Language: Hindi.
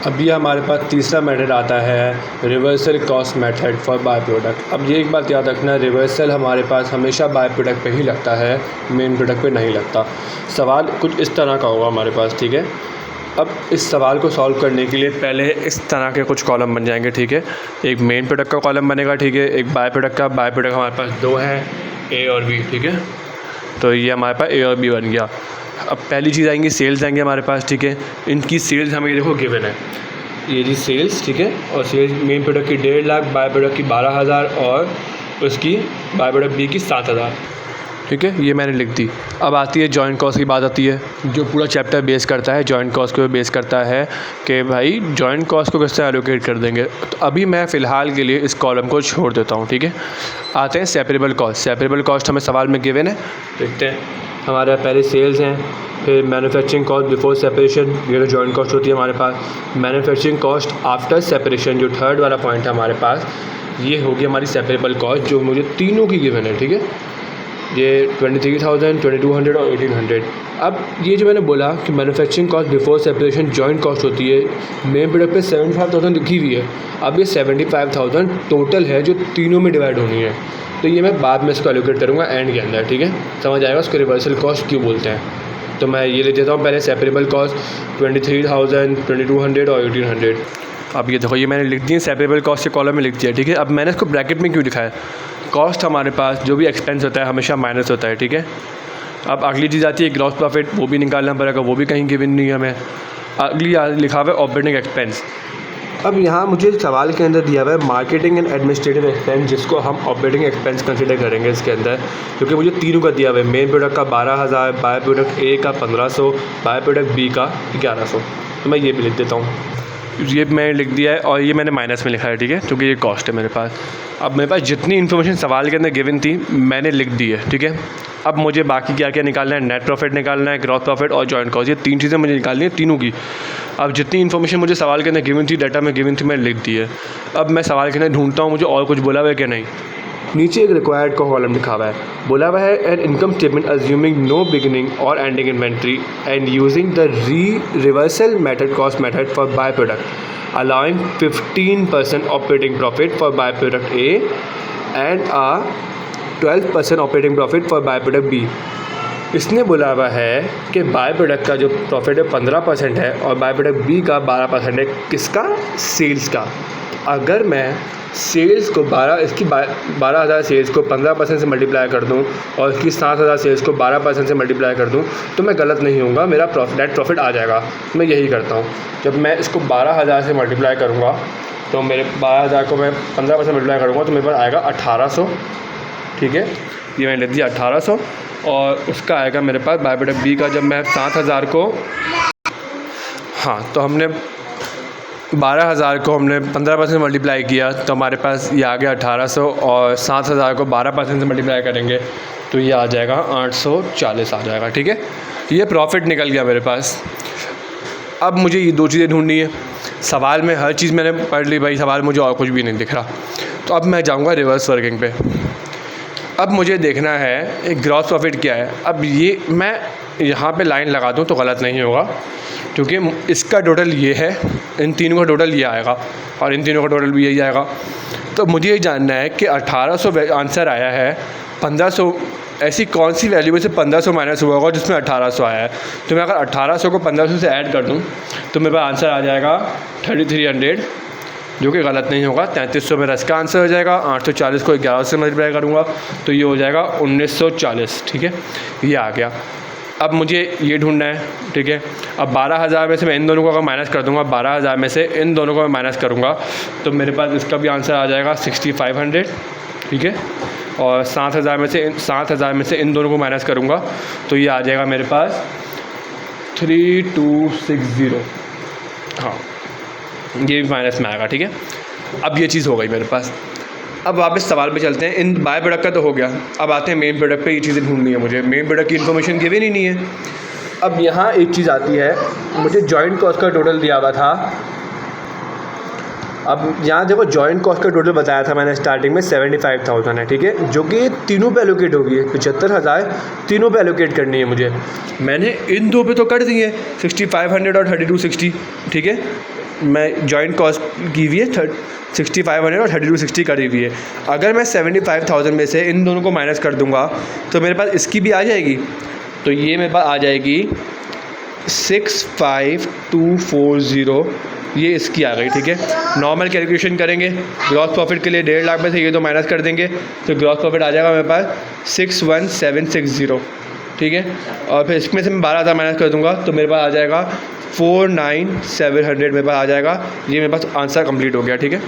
अभी हमारे पास तीसरा मेथड आता है reversal cost method for by product. अब ये एक बात याद रखना, रिवर्सल हमारे पास हमेशा बाय प्रोडक्ट पे ही लगता है, मेन प्रोडक्ट पे नहीं लगता। सवाल कुछ इस तरह का होगा हमारे पास, ठीक है। अब इस सवाल को सॉल्व करने के लिए पहले इस तरह के कुछ कॉलम बन जाएंगे, ठीक है। एक मेन प्रोडक्ट का कॉलम बनेगा, ठीक है, एक बाय प्रोडक्ट का। बाय प्रोडक्ट हमारे पास दो हैं, ए और बी, ठीक है। तो ये हमारे पास ए और बी बन गया। अब पहली चीज़ आएंगी सेल्स आएंगे हमारे पास, ठीक है। इनकी सेल्स हमें देखो गिवन है, ये जी सेल्स, ठीक है। और सेल्स मेन प्रोडक्ट की 1.5 लाख, बाय प्रोडक्ट की 12,000 और उसकी बाय प्रोडक्ट बी की 7,000, ठीक है। ये मैंने लिख दी। अब आती है जॉइंट कॉस्ट की बात आती है, जो पूरा चैप्टर बेस करता है जॉइंट कॉस्ट को बेस करता है कि भाई जॉइंट कॉस्ट को किससे एलोकेट कर देंगे। तो अभी मैं फ़िलहाल के लिए इस कॉलम को छोड़ देता हूँ, ठीक है। आते हैं सेपरेबल कॉस्ट। सेपरेबल कॉस्ट हमें सवाल में गिवन है, देखते हैं। हमारे पहले सेल्स हैं, फिर मैन्युफैक्चरिंग कॉस्ट बिफोर सेपरेशन, ये तो जॉइंट कॉस्ट होती है हमारे पास। मैन्युफैक्चरिंग कॉस्ट आफ्टर सेपरेशन, जो थर्ड वाला पॉइंट है हमारे पास, ये होगी हमारी सेपरेबल कॉस्ट, जो मुझे तीनों की गिवन है, ठीक है। ये 23,000, 2,200 और 1,800। अब ये जो मैंने बोला कि manufacturing cost before separation joint cost होती है, मेन प्रोडक्ट पे 75,000 लिखी हुई है। अब ये 75,000 टोटल है जो तीनों में डिवाइड होनी है। तो ये मैं बाद में इसको एलोकेट करूँगा एंड के अंदर, ठीक है। समझ आएगा उसको रिवर्सल कॉस्ट क्यों बोलते हैं। तो मैं ये ले देता हूँ पहले सेपरेबल कॉस्ट 23,000, 2,200 और 1,800। अब ये देखो, ये मैंने लिख दी सेपरेबल कॉस्ट के कॉलम में लिख दिया, ठीक है। अब मैंने इसको ब्रैकेट में क्यों लिखा है, कॉस्ट हमारे पास जो भी एक्सपेंस होता है हमेशा माइनस होता है, ठीक है। अब अगली चीज़ आती है ग्रॉस प्रॉफिट, वो भी निकालना पड़ेगा, वो भी कहीं गिवन नहीं है हमें। अगली लिखा हुआ है ऑपरेटिंग एक्सपेंस। अब यहाँ मुझे सवाल के अंदर दिया हुआ है मार्केटिंग एंड एडमिनिस्ट्रेटिव एक्सपेंस, जिसको हम ऑपरेटिंग एक्सपेंस कंसिडर करेंगे इसके अंदर, क्योंकि मुझे तीनों का दिया हुआ है। मेन प्रोडक्ट का 12,000, बाय प्रोडक्ट ए का 1,500, बाय प्रोडक्ट बी का 1,100। तो मैं ये भी लिख देता हूँ, ये मैंने लिख दिया है और ये मैंने माइनस में लिखा है, ठीक है, क्योंकि ये कॉस्ट है मेरे पास। अब मेरे पास जितनी इन्फॉर्मेशन सवाल के अंदर गिवन थी मैंने लिख दी है, ठीक है। अब मुझे बाकी क्या क्या निकालना है, नेट प्रॉफिट निकालना है, ग्रॉस प्रॉफिट और जॉइंट कॉस्ट, ये तीन चीज़ें मुझे निकालनी है तीनों की। अब जितनी इन्फॉर्मेशन मुझे सवाल के अंदर गिवन थी, डाटा में गिवन थी, मैंने लिख दी है। अब मैं सवाल के अंदर ढूंढता हूँ मुझे और कुछ बोला हुआ है क्या नहीं। नीचे एक रिक्वायर्ड का कॉलम लिखा हुआ है, बोला हुआ है an income statement assuming no beginning और ending inventory and using the reversal method cost method for by product allowing 15% operating profit for byproduct A and a 12% operating profit for byproduct B। इसने बोला हुआ है कि बाय प्रोडक्ट का जो प्रॉफिट है 15% है और बाय प्रोडक्ट बी का 12% है। किसका? सेल्स का। अगर मैं सेल्स को 12,000 सेल्स को 15% से मल्टीप्लाई कर दूं और इसकी 7,000 सेल्स को 12% से मल्टीप्लाई कर दूं तो मैं गलत नहीं होऊंगा, मेरा नेट प्रॉफिट आ जाएगा। मैं यही करता हूं। जब मैं इसको 12,000 से मल्टीप्लाई करूंगा तो मेरे 12,000 को मैं 15% मल्टीप्लाई करूंगा तो मेरे पास आएगा 1,800, ठीक है। ये मैंने लिख दिया 1,800 और उसका आएगा मेरे पास बाय प्रोडक्ट बी का। जब मैं 7,000 को, हाँ, तो हमने 12,000 को हमने 15% मल्टीप्लाई किया तो हमारे पास ये आ गया 1,800 और 7,000 को 12% से मल्टीप्लाई करेंगे तो ये आ जाएगा 840 आ जाएगा, ठीक है। ये प्रॉफिट निकल गया मेरे पास। अब मुझे ये दो चीज़ें ढूंढनी है। सवाल में हर चीज़ मैंने पढ़ ली भाई, सवाल मुझे और कुछ भी नहीं दिख रहा। तो अब मैं जाऊँगा रिवर्स वर्किंग पे। अब मुझे देखना है एक ग्रॉस प्रॉफिट क्या है। अब ये मैं यहाँ पे लाइन लगा दूँ तो गलत नहीं होगा, क्योंकि इसका टोटल ये है, इन तीनों का टोटल ये आएगा और इन तीनों का टोटल भी यही आएगा। तो मुझे ये जानना है कि 1,800 आंसर आया है, 1,500 ऐसी कौन सी वैल्यू में से 1,500 माइनस हुआ होगा जिसमें 1,800 आया है। तो मैं अगर 1,800 को 1,500 से ऐड कर दूँ तो मेरे पास आंसर आ जाएगा 3,300, जो कि गलत नहीं होगा। 3,300 मेरा इसका आंसर हो जाएगा। 840 को 11 से मल्टीप्लाई करूँगा तो ये हो जाएगा 1,940, ठीक है। ये आ गया। अब मुझे ये ढूंढना है, ठीक है। अब 12,000 में से मैं इन दोनों को अगर माइनस कर दूंगा, 12,000 में से इन दोनों को मैं माइनस करूंगा तो मेरे पास इसका भी आंसर आ जाएगा 6,500, ठीक है। और 7,000 में से इन दोनों को माइनस करूंगा तो ये आ जाएगा मेरे पास 3,260, हाँ, ये भी माइनस में आएगा, ठीक है। अब ये चीज़ हो गई मेरे पास। अब वापस सवाल पे चलते हैं। इन बाय प्रोडक्ट का तो हो गया, अब आते हैं मेन प्रोडक्ट पे। ये चीज़ें ढूंढनी है मुझे, मेन प्रोडक्ट की इन्फॉर्मेशन गिवन ही नहीं है। अब यहाँ एक चीज़ आती है, मुझे जॉइंट कॉस्ट का टोटल दिया हुआ था। अब यहाँ देखो जॉइंट कॉस्ट का टोटल बताया था मैंने स्टार्टिंग में 75,000 है, ठीक है, जो कि तीनों पे एलोकेट होगी। 75,000 तीनों पे एलोकेट करनी है मुझे। मैंने इन दो पे तो कर दी है 6,500 और 3,260, ठीक है। मैं जॉइंट कॉस्ट की हुई है 6500 और 3260 करी हुई है। अगर मैं 75,000 में से इन दोनों को माइनस कर दूंगा तो मेरे पास इसकी भी आ जाएगी, तो ये मेरे पास आ जाएगी 65240, ये इसकी आ गई। ठीक है, नॉर्मल कैलकुलेशन करेंगे, ग्रॉस प्रॉफिट के लिए 1.5 लाख में से ये तो माइनस कर देंगे, तो ग्रॉस प्रॉफिट आ जाएगा मेरे पास 61760। ठीक है, और फिर इसमें से मैं 12,000 माइनस कर दूंगा तो मेरे पास आ जाएगा 49700 मेरे पास आ जाएगा। ये मेरे पास आंसर कंप्लीट हो गया। ठीक है।